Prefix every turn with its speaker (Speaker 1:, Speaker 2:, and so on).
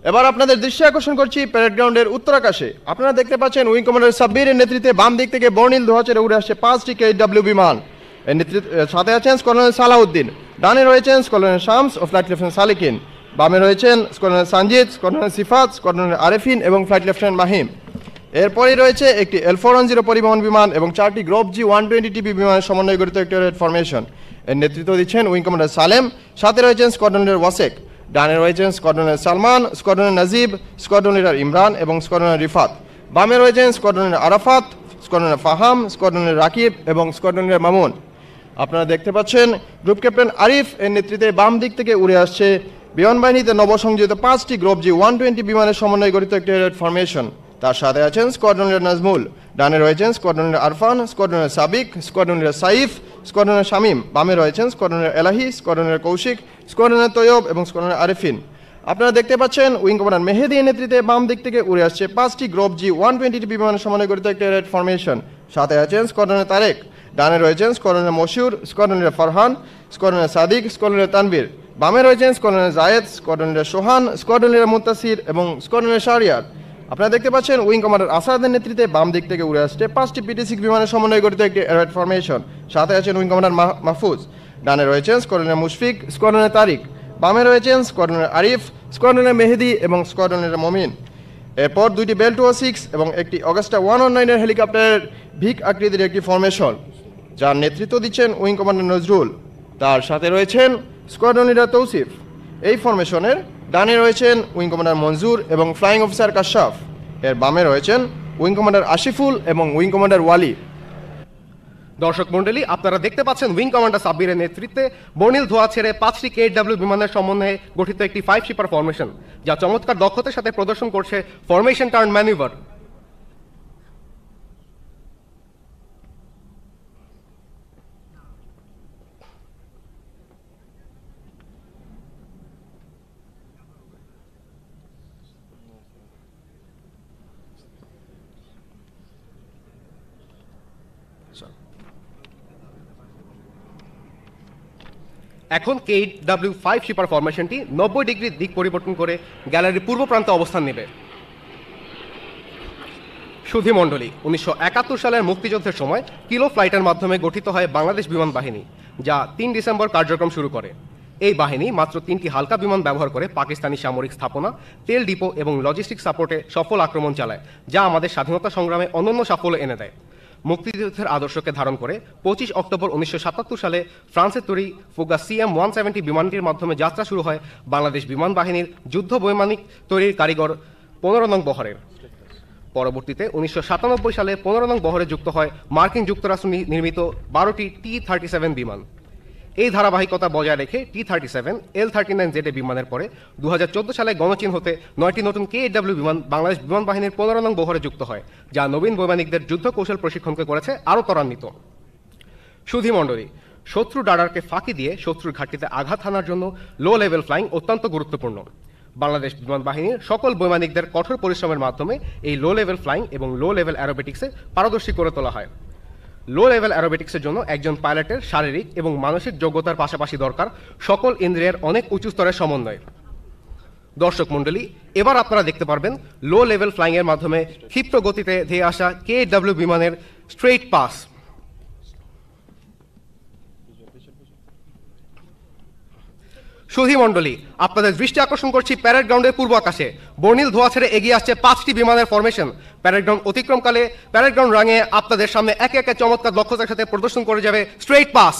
Speaker 1: এবার আপনাদের দৃষ্টি আকর্ষণ করছি প্যারেড গ্রাউন্ডের উত্তর আকাশে। আপনারা দেখতে পাচ্ছেন উইং কমান্ডার সাব্বিরের নেতৃত্বে বাম দিক থেকে বর্ণিল ধোঁয়া ছেড়ে উড়ে আসছে 5টি KW বিমান। এর সাথে আছেন কর্নেল সালাউদ্দিন, ডানে রয়েছেন কর্নেল শামস ও ফ্লাইট লেফটেন্যান্ট সালিকিন, বামে রয়েছেন কর্নেল সঞ্জিত, কর্নেল সিফাত, কর্নেল আরেফিন এবং ফ্লাইট লেফটেন্যান্ট মাহিম। এরপরই রয়েছে একটি L410 পরিবহন বিমান এবং 4টি গ্রুপ G120TB বিমানের সমন্বয়ে গঠিত একটি রেড ফরমেশন। এর নেতৃত্ব দিচ্ছেন উইং কমান্ডার সালেম, সাথে রয়েছেন স্কোয়াড্রনের ওয়াসেক, ডানে রয়েছেন স্কোয়াড্রনের সালমান, স্কোয়াড্রনের নাজিব, স্কোয়াড্রন লিডার ইমরান এবং স্কোয়াড্রনের রিফাত, বামে রয়েছেন স্কোয়াড্রনের আরাফাত, স্কোয়াড্রনের ফাহাম, স্কোয়াড্রনের রাকিব এবং স্কোয়াড্রনের মামুন। আপনারা দেখতে পাচ্ছেন গ্রুপ ক্যাপ্টেন আরিফ এর নেতৃত্বে বাম দিক থেকে উড়ে আসছে বিমান বাহিনীতে নবসংযোজিত 5টি গ্রুপ G120 বিমানের সমন্বয়ে গঠিত একটি রেড ফরমেশন। তার সাথে আছেন স্কোয়াড্রনের নাজমুল, ডানে রয়েছেন স্কোয়াড্রনের আরফান, স্কোয়াড্রনের সাবিক, স্কোয়াড্রনের সাইফ, স্কোয়াড্রনের শামীম, বামে রয়েছেন স্কোয়াড্রনের এলাহি, স্কোয়াড্রনের কৌশিক, স্কোয়াড্রনের তৈয়ব এবং স্কোয়াড্রনের আরেফিন। আপনারা দেখতে পাচ্ছেন উইং কমান্ডার মেহেদি এর নেতৃত্বে বাম দিক থেকে উড়ে আসছে 5টি গ্রুপ G120 বিমানের সমন্বয়ে গঠিত একটি রেড ফরমেশন। সাথে আছেন স্কোয়াড্রনের তারেক, ডানে রয়েছেন স্কোয়াড্রনের মশিউর, স্কোয়াড্রনের ফারহান, স্কোয়াড্রনের সাদিক, স্কোয়াড্রনের তানবীর, বামে রয়েছেন স্কোয়াড্রনের জায়েদ, স্কোয়াড্রনের সোহান, স্কোয়াড্রনের মুত্তাসির এবং স্কোয়াড্রনের শাহরিয়ার। আপনারা দেখতে পাচ্ছেন উইং কমান্ডার আসাদের নেতৃত্বে বাম দিক থেকে উড়ে আসছে 5টি PT6 বিমানের সমন্বয়ে গঠিত একটি রেড ফরমেশন। সাথে আছেন উইং কমান্ডার মাহফুজ, ডানে রয়েছেন স্কোয়াড্রনের মুশফিক, স্কোয়াড্রনের তারিক, বামে রয়েছেন স্কোয়াড্রনের আরিফ, স্কোয়াড্রনের মেহেদি এবং স্কোয়াড্রনের মমিন। এরপর 2টি বেল 206 এবং একটি অগাস্টা 119 এর হেলিকপ্টারের ভিক আকৃতির একটি ফরমেশন, যার নেতৃত্ব দিচ্ছেন উইং কমান্ডার নজরুল। তার সাথে রয়েছেন স্কোয়াড্রন লিডার তৌসিফ। এই ফরমেশনের ডানে রয়েছেন উইং কমান্ডার মনজুর এবং ফ্লাইং অফিসার কাশাফ। এর বামে রয়েছেন উইং কমান্ডার আশিফুল এবং উইং কমান্ডার ওয়ালি।
Speaker 2: দর্শক মণ্ডলী, আপনারা দেখতে পাচ্ছেন উইং কমান্ডার সাব্বিরের নেতৃত্বে বর্ণিল ধোঁয়া ছেড়ে 5টি KW বিমানের সমন্বয়ে গঠিত একটি 5 শিপার ফরমেশন, যা চমৎকার দক্ষতার সাথে প্রদর্শন করছে ফরমেশন টার্ন ম্যানুভার। এখন KW5 শিপার ফরমেশনটি 90 ডিগ্রি দিক পরিবর্তন করে গ্যালারির পূর্ব প্রান্তে অবস্থান নেবে। সুধী মণ্ডলী, 1971 সালের মুক্তিযুদ্ধের সময় কিলো ফ্লাইটের মাধ্যমে গঠিত হয় বাংলাদেশ বিমান বাহিনী, যা 3 ডিসেম্বর কার্যক্রম শুরু করে। এই বাহিনী মাত্র 3টি হালকা বিমান ব্যবহার করে পাকিস্তানি সামরিক স্থাপনা, তেল ডিপো এবং লজিস্টিক সাপোর্টে সফল আক্রমণ চালায়, যা আমাদের স্বাধীনতা সংগ্রামে অনন্য সাফল্য এনে দেয়। মুক্তিযুদ্ধের আদর্শকে ধারণ করে 25 অক্টোবর 1977 সালে ফ্রান্সের তৈরি ফুগা CM-170 বিমানটির মাধ্যমে যাত্রা শুরু হয় বাংলাদেশ বিমান বাহিনীর যুদ্ধ বৈমানিক তৈরির কারিগর 15 নং বহরের। পরবর্তীতে 1997 সালে 15 নং বহরে যুক্ত হয় মার্কিন যুক্তরাষ্ট্র নির্মিত 12টি T-37 বিমান। এই ধারাবাহিকতা বজায় রেখে T-37, L-39Z বিমানের পরে 2014 সালে গণচীন হতে 9টি নতুন KW বিমান বাংলাদেশ বিমান বাহিনীর 15 নং বহরে যুক্ত হয়, যা নবীন বৈমানিকদের যুদ্ধ কৌশল প্রশিক্ষণকে করেছে আরও ত্বরান্বিত। সুধী মণ্ডলী, শত্রু রাডারকে ফাঁকি দিয়ে শত্রুর ঘাঁটিতে আঘাত হানার জন্য লো লেভেল ফ্লাইং অত্যন্ত গুরুত্বপূর্ণ। বাংলাদেশ বিমান বাহিনীর সকল বৈমানিকদের কঠোর পরিশ্রমের মাধ্যমে এই লো লেভেল ফ্লাইং এবং লো লেভেল অ্যারোবেটিক্সে পারদর্শী করে তোলা হয়। লো লেভেল অ্যারোবেটিক্সের জন্য একজন পাইলটের শারীরিক এবং মানসিক যোগ্যতার পাশাপাশি দরকার সকল ইন্দ্রিয়ের অনেক উঁচু স্তরের সমন্বয়। দর্শক মণ্ডলী, এবার আপনারা দেখতে পারবেন লো লেভেল ফ্লাইংয়ের মাধ্যমে ক্ষিপ্র গতিতে ধেয়ে আসা KW বিমানের স্ট্রেইট পাস। সুধী মণ্ডলী, আপনাদের দৃষ্টি আকর্ষণ করছি প্যারেড গ্রাউন্ডের পূর্ব আকাশে। বর্ণিল ধোঁয়া ছেড়ে এগিয়ে আসছে 5টি বিমানের ফরমেশন। প্যারেড গ্রাউন্ড অতিক্রমকালে প্যারেড গ্রাউন্ড রাঙিয়ে আপনাদের সামনে একে একে চমৎকার দক্ষতার সাথে প্রদর্শন করে যাবে স্ট্রেইট পাস।